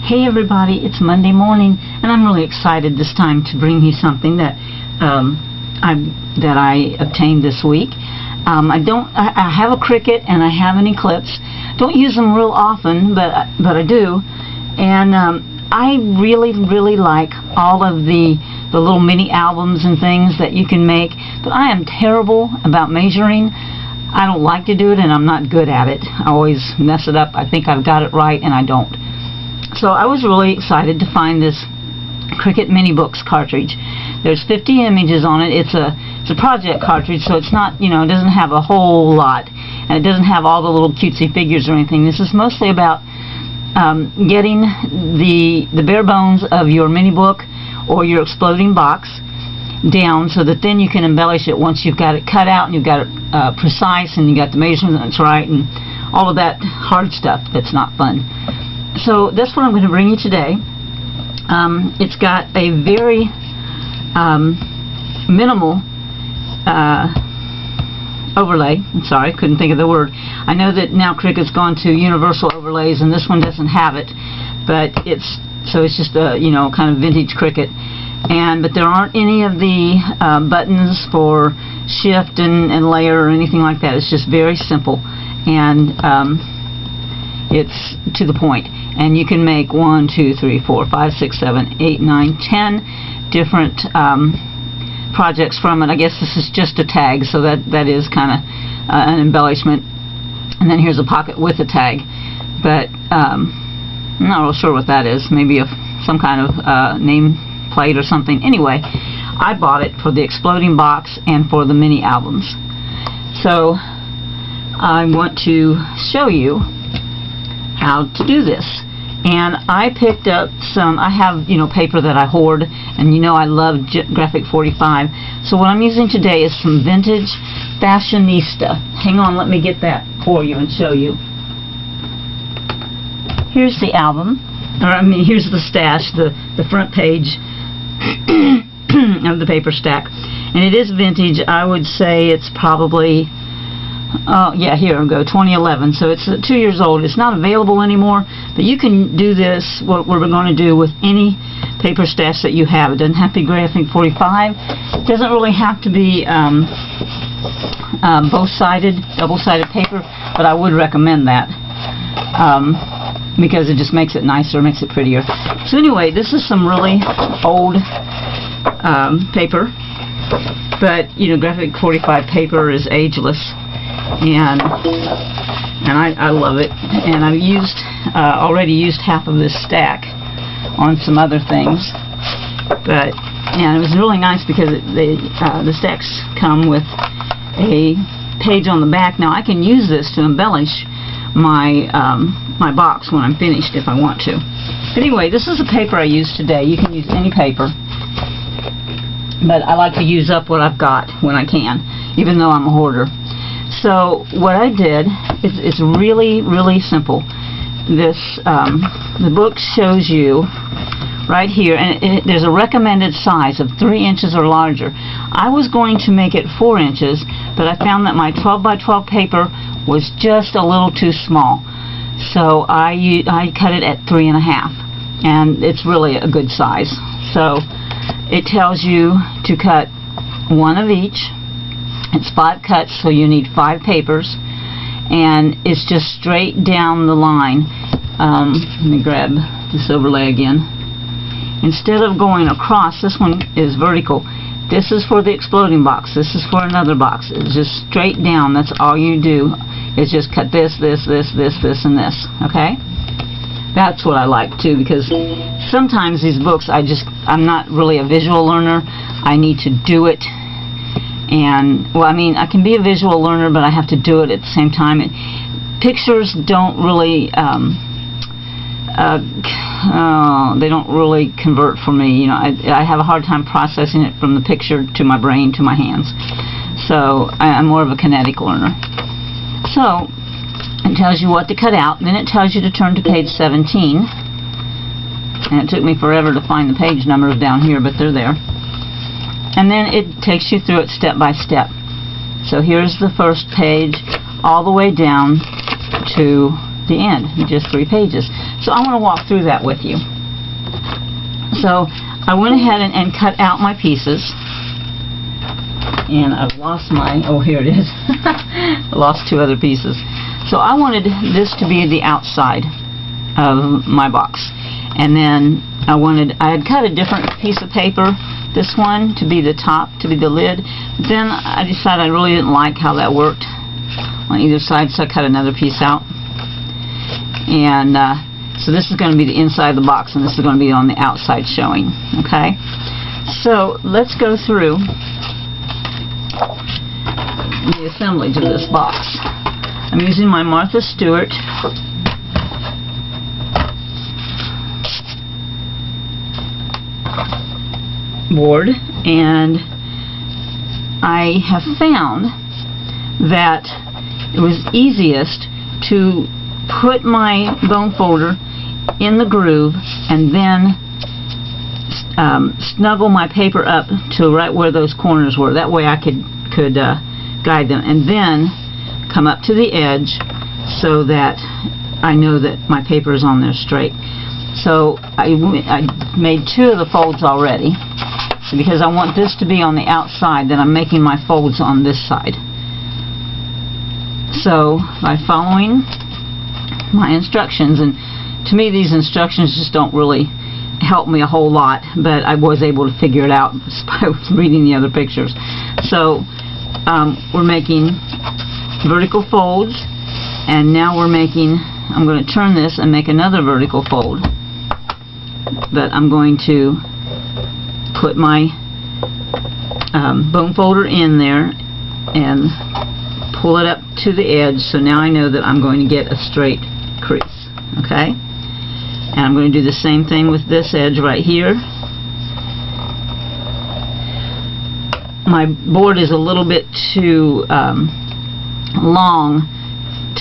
Hey everybody, it's Monday morning, and I'm really excited this time to bring you something that I obtained this week. I have a Cricut and I have an Eclipse. Don't use them real often, but I do. And I really like all of the little mini albums and things that you can make, but I am terrible about measuring. I don't like to do it, and I'm not good at it. I always mess it up. I think I've got it right, and I don't. So I was really excited to find this Cricut Mini Books cartridge. There's 50 images on it. It's a project cartridge, so it's not, it doesn't have a whole lot, and it doesn't have all the little cutesy figures or anything. This is mostly about getting the bare bones of your mini book or your exploding box down, so that then you can embellish it once you've got it cut out and you've got it precise and you got the measurements right and all of that hard stuff that's not fun. So that's what I'm going to bring you today. It's got a very minimal overlay. I'm sorry, couldn't think of the word. I know that now Cricut's gone to universal overlays, and this one doesn't have it, but it's just a kind of vintage Cricut. But there aren't any of the buttons for shift and layer or anything like that. It's just very simple, and it's to the point. And you can make 1, 2, 3, 4, 5, 6, 7, 8, 9, 10 different projects from it. I guess this is just a tag, so that is kind of an embellishment. And then here's a pocket with a tag, but I'm not real sure what that is. Maybe some kind of name plate or something. Anyway, I bought it for the exploding box and for the mini albums. So I want to show you how to do this. And I picked up I have paper that I hoard, and I love Graphic 45. So what I'm using today is some vintage Fashionista. Hang on, let me get that for you and show you. Here's the album, here's the stash, the front page of the paper stack, and it is vintage. I would say it's probably here we go, 2011, so it's 2 years old. It's not available anymore, but you can do this, what we're going to do, with any paper stash that you have. It doesn't have to be Graphic 45. It doesn't really have to be both-sided, double-sided paper, but I would recommend that because it just makes it nicer, makes it prettier. So anyway, this is some really old paper, but Graphic 45 paper is ageless. And I love it, and I've already used half of this stack on some other things, but it was really nice because the stacks come with a page on the back. Now I can use this to embellish my my box when I'm finished if I want to. But anyway, this is the paper I use today. You can use any paper, but I like to use up what I've got when I can, even though I'm a hoarder. So what I did is really simple. The book shows you right here, and there's a recommended size of 3 inches or larger. I was going to make it 4 inches, but I found that my 12 by 12 paper was just a little too small. So I cut it at 3.5, and it's really a good size. So it tells you to cut 1 of each. It's 5 cuts, so you need 5 papers, and it's just straight down the line. Let me grab this overlay again. Instead of going across, this one is vertical. This is for the exploding box. This is for another box. It's just straight down. That's all you do, is just cut this, and this. Okay? That's what I like too, because sometimes these books, I'm not really a visual learner. I need to do it. And I can be a visual learner, but I have to do it at the same time. Pictures don't really they don't really convert for me. I have a hard time processing it from the picture to my brain to my hands. So I'm more of a kinetic learner. So it tells you what to cut out, then it tells you to turn to page 17. And it took me forever to find the page numbers down here, but they're there. And then it takes you through it step by step. So here's the first page all the way down to the end, just 3 pages. So I want to walk through that with you. So I went ahead and cut out my pieces. And I've lost my, oh, here it is. I lost 2 other pieces. So I wanted this to be the outside of my box. And then I had cut a different piece of paper, this one to be the top, to be the lid. But then I decided I really didn't like how that worked on either side, so I cut another piece out. And so this is going to be the inside of the box, and this is going to be on the outside showing. Okay? So let's go through the assemblage of this box. I'm using my Martha Stewart board, and I have found that it was easiest to put my bone folder in the groove and then snuggle my paper up to right where those corners were. That way I could guide them, and then come up to the edge so that I know that my paper is on there straight. So I made 2 of the folds already. So because I want this to be on the outside, then I'm making my folds on this side. So by following my instructions, and to me these instructions just don't really help me a whole lot, but I was able to figure it out by reading the other pictures. So we're making vertical folds, and now I'm going to turn this and make another vertical fold, but I'm going to put my bone folder in there and pull it up to the edge, so now I know that I'm going to get a straight crease. Okay? And I'm going to do the same thing with this edge right here. My board is a little bit too long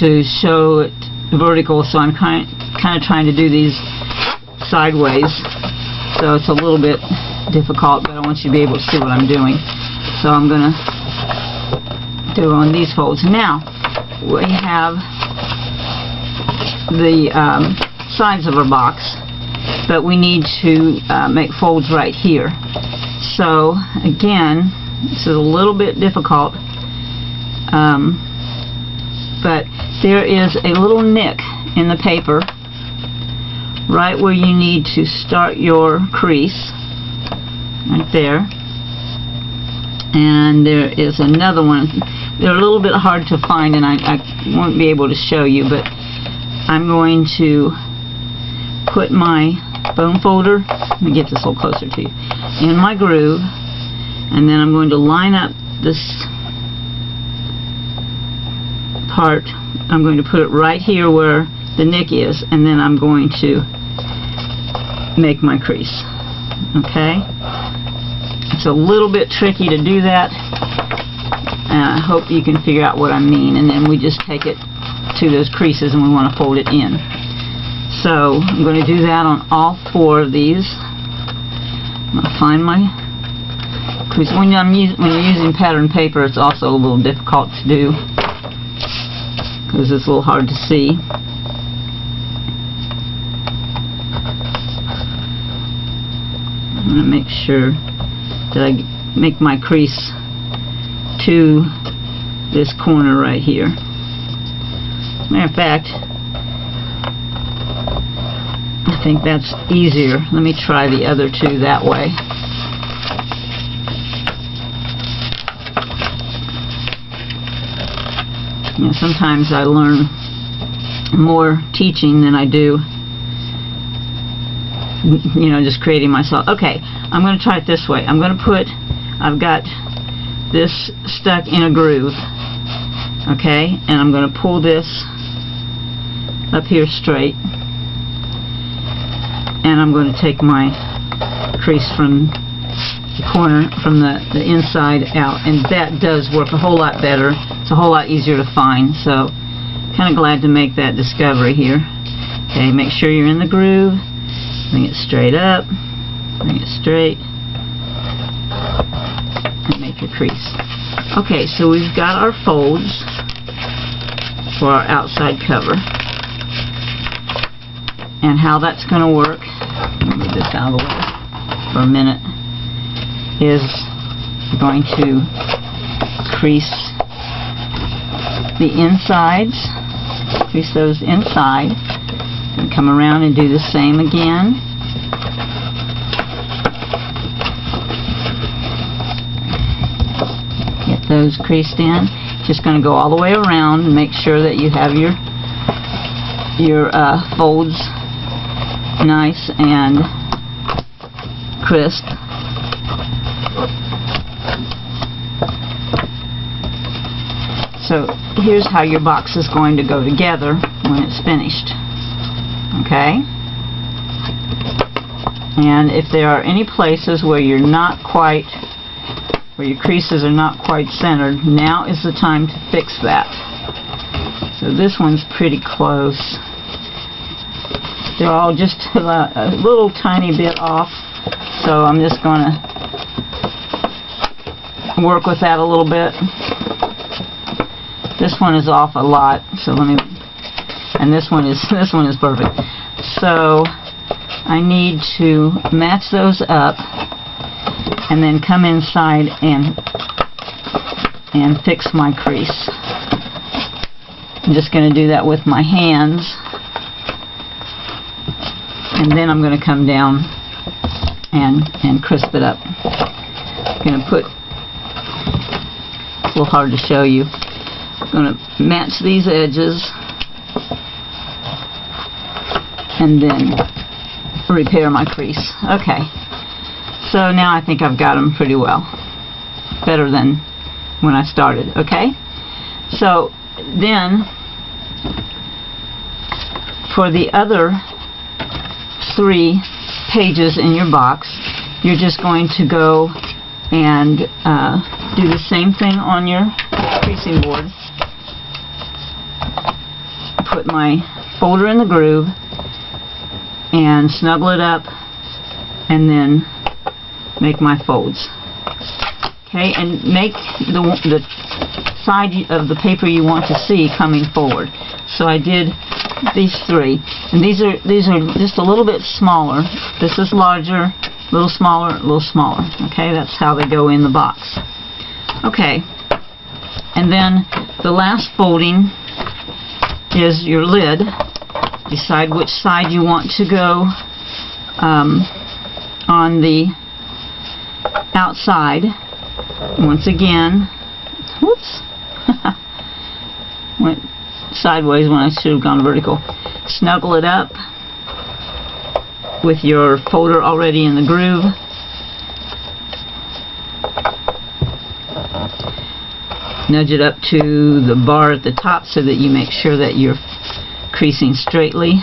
to show it vertical, so I'm kind of trying to do these sideways, so it's a little bit difficult, but I want you to be able to see what I'm doing. So I'm going to do on these folds. Now we have the sides of our box, but we need to make folds right here. So again, this is a little bit difficult, but there is a little nick in the paper right where you need to start your crease, right there. And there is another one. They're a little bit hard to find, and I won't be able to show you, but I'm going to put my bone folder, let me get this a little closer to you, in my groove, and then I'm going to line up this part. I'm going to put it right here where the nick is, and then I'm going to make my crease. Okay? It's a little bit tricky to do that, and I hope you can figure out what I mean. And then we just take it to those creases, and we want to fold it in. So I'm going to do that on all 4 of these. I'm going to find my crease. When you're using pattern paper, it's also a little difficult to do because it's a little hard to see. I'm going to make sure that I make my crease to this corner right here. As a matter of fact, I think that's easier. Let me try the other 2 that way. You know, sometimes I learn more teaching than I do, you know, just creating myself. Okay, I'm going to try it this way. I've got this stuck in a groove, okay, and I'm going to pull this up here straight, and I'm going to take my crease from the corner, from the inside out, and that does work a whole lot better. It's a whole lot easier to find, so kind of glad to make that discovery here. Okay, make sure you're in the groove, bring it straight up, bring it straight, and make your crease. Okay, so we've got our folds for our outside cover, And how that's going to work, let me move this out of the way for a minute, is you're going to crease the insides, crease those inside, and come around and do the same again. Get those creased in. Just going to go all the way around and make sure that you have your folds nice and crisp. So here's how your box is going to go together when it's finished. Okay? And if there are any places where you're not quite, where your creases are not quite centered, now is the time to fix that. So this one's pretty close. They're all just a little tiny bit off, so I'm just going to work with that a little bit. This one is off a lot, so let me, and this one is perfect. So I need to match those up and then come inside and fix my crease. I'm just going to do that with my hands, and then I'm going to come down and crisp it up. I'm going to put, it's a little hard to show you. I'm going to match these edges and then repair my crease. Okay, so now I think I've got them pretty well, better than when I started. Okay, so then for the other 3 pages in your box, you're just going to go and do the same thing on your creasing board. Put my folder in the groove and snuggle it up and then make my folds. Okay, and make the side of the paper you want to see coming forward. So I did these 3, and these are just a little bit smaller. This is larger, a little smaller, a little smaller. Okay, that's how they go in the box. Okay, and then the last folding is your lid. Decide which side you want to go on the outside. Once again, whoops, went sideways when I should have gone vertical. Snuggle it up with your folder already in the groove. Nudge it up to the bar at the top so that you make sure that you're creasing straightly.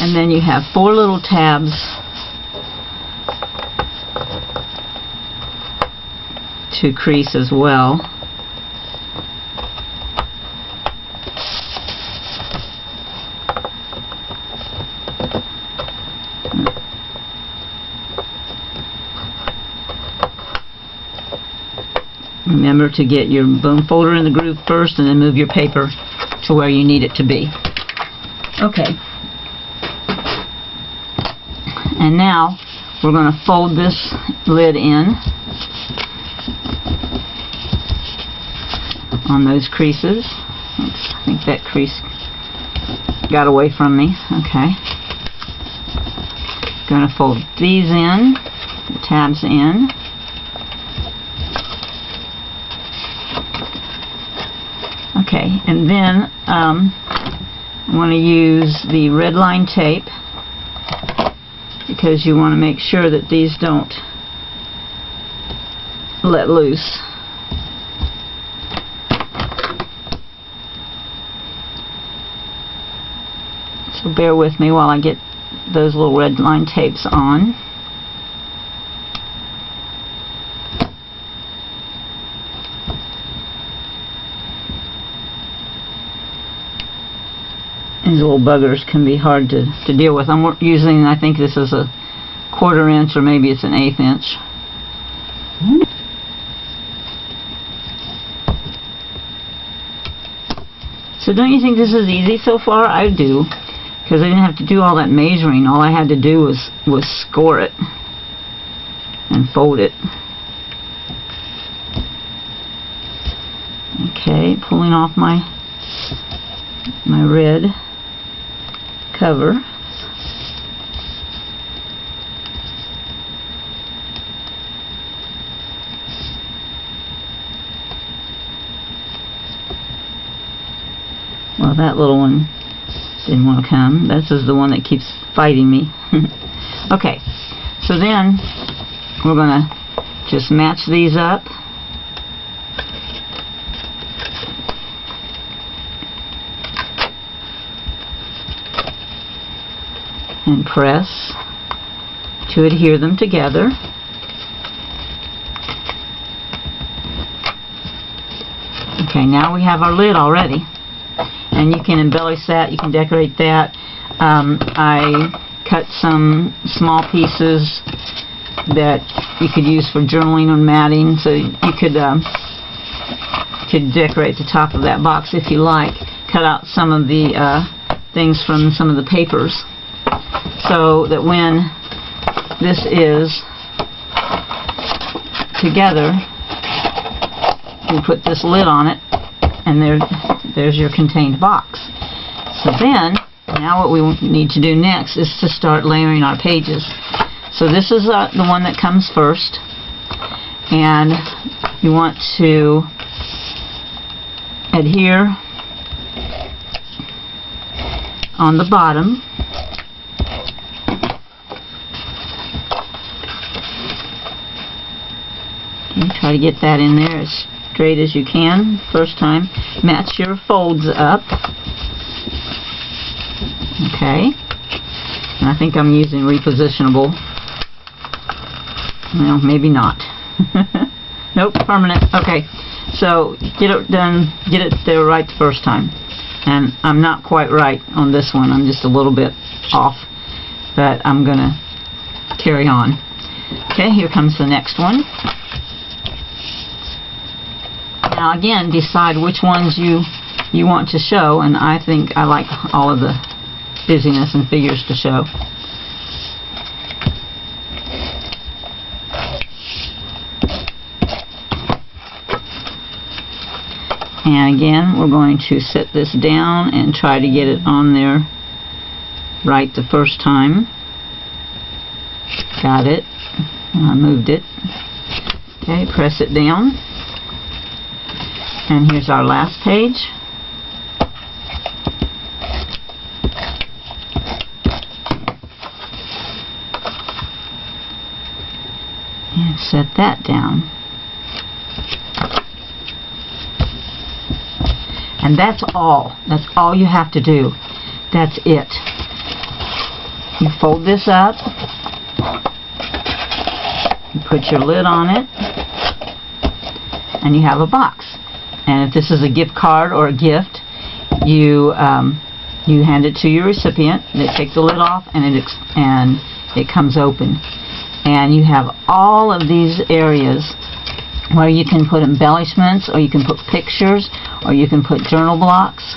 And then you have 4 little tabs to crease as well. Remember to get your bone folder in the groove first and then move your paper to where you need it to be. Okay. And now we're going to fold this lid in on those creases. Oops, I think that crease got away from me. Okay. Going to fold these in, the tabs in. Okay, and then I want to use the red line tape because you want to make sure that these don't let loose. So bear with me while I get those little red line tapes on. These little buggers can be hard to deal with. I'm using, I think this is a 1/4 inch, or maybe it's an 1/8 inch. So don't you think this is easy so far? I do, because I didn't have to do all that measuring. All I had to do was score it and fold it. Okay, pulling off my red cover. Well, that little one didn't want to come. This is the one that keeps fighting me. Okay, so then we're going to just match these up. And press to adhere them together. Okay, now we have our lid already. And you can embellish that, you can decorate that. I cut some small pieces that you could use for journaling or matting, so you could decorate the top of that box if you like. Cut out some of the things from some of the papers, so that when this is together, you put this lid on it, and there's your contained box. So then, now what we need to do next is to start layering our pages. So this is the one that comes first, and you want to adhere on the bottom. Okay, try to get that in there as straight as you can first time. Match your folds up. Okay, and I think I'm using repositionable. Well, maybe not. Nope, permanent. Okay, so get it done, get it there right the first time. And I'm not quite right on this one, I'm just a little bit off, but I'm gonna carry on. Okay, here comes the next one. Now again, decide which ones you want to show, and I think I like all of the busyness and figures to show. And again, we're going to set this down and try to get it on there right the first time. Got it. I moved it. Okay, press it down. And here's our last page. And set that down. And that's all. That's all you have to do. That's it. You fold this up. You put your lid on it. And you have a box. And if this is a gift card or a gift, you hand it to your recipient. They take the lid off, and it comes open. And you have all of these areas where you can put embellishments, or you can put pictures, or you can put journal blocks.